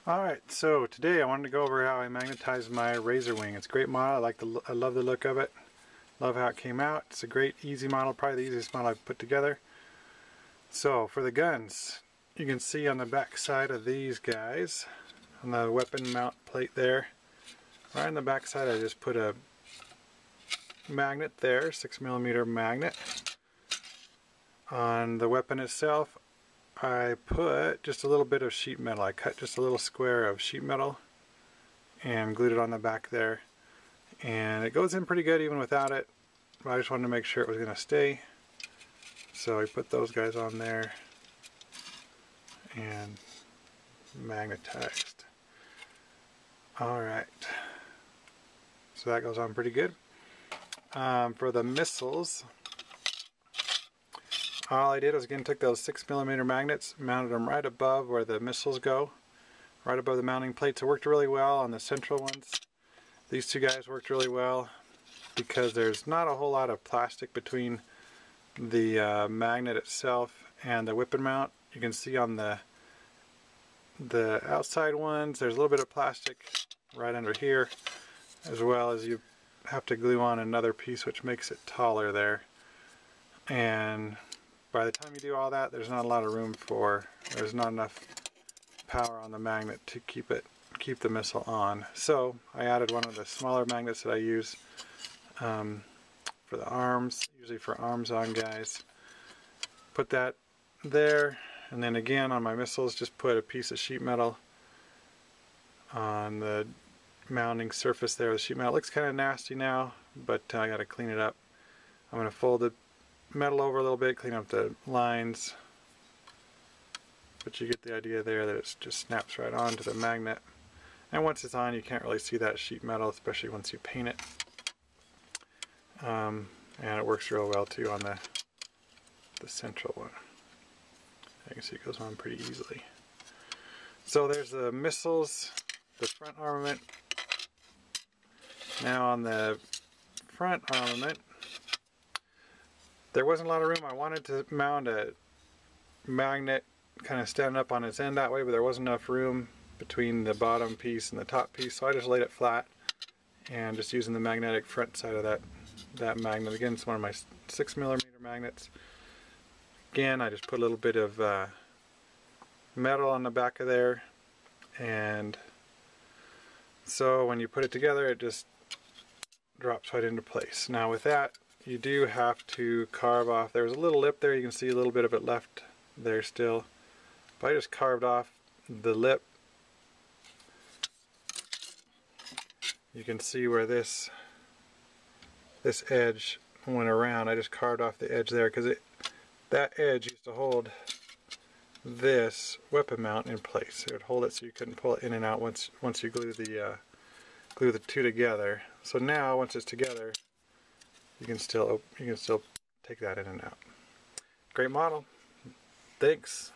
Alright, so today I wanted to go over how I magnetize my Razorwing. It's a great model. I love the look of it. Love how it came out. It's a great, easy model, probably the easiest model I've put together. So for the guns, you can see on the back side of these guys, on the weapon mount plate there, right on the back side I just put a magnet there, 6mm magnet. On the weapon itself, I put just a little bit of sheet metal. I cut just a little square of sheet metal and glued it on the back there. And it goes in pretty good even without it, but I just wanted to make sure it was going to stay. So I put those guys on there and magnetized. Alright, so that goes on pretty good. For the missiles, all I did was again took those 6mm magnets, mounted them right above where the missiles go, right above the mounting plates. It worked really well on the central ones. These two guys worked really well because there's not a whole lot of plastic between the magnet itself and the weapon mount. You can see on the outside ones there's a little bit of plastic right under here, as well as you have to glue on another piece which makes it taller there. And by the time you do all that, there's not a lot of room there's not enough power on the magnet to keep the missile on. So I added one of the smaller magnets that I use for the arms, usually for arms on guys. Put that there, and then again on my missiles just put a piece of sheet metal on the mounting surface there. The sheet metal looks kind of nasty now, but I gotta clean it up. I'm gonna fold the metal over a little bit, clean up the lines, but you get the idea there that it just snaps right onto the magnet. And once it's on, you can't really see that sheet metal, especially once you paint it. And it works real well too on the central one. You can see it goes on pretty easily. So there's the missiles, the front armament. Now on the front armament, there wasn't a lot of room. I wanted to mount a magnet kind of standing up on its end that way, but there wasn't enough room between the bottom piece and the top piece, so I just laid it flat and just using the magnetic front side of that magnet. Again, it's one of my 6mm magnets. Again, I just put a little bit of metal on the back of there, and so when you put it together it just drops right into place. Now with that, you do have to carve off. There's a little lip there, you can see a little bit of it left there still, but I just carved off the lip. You can see where this edge went around. I just carved off the edge there because that edge used to hold this weapon mount in place. It would hold it so you couldn't pull it in and out once you glue the two together. So now once it's together, you can still take that in and out. Great model. Thanks.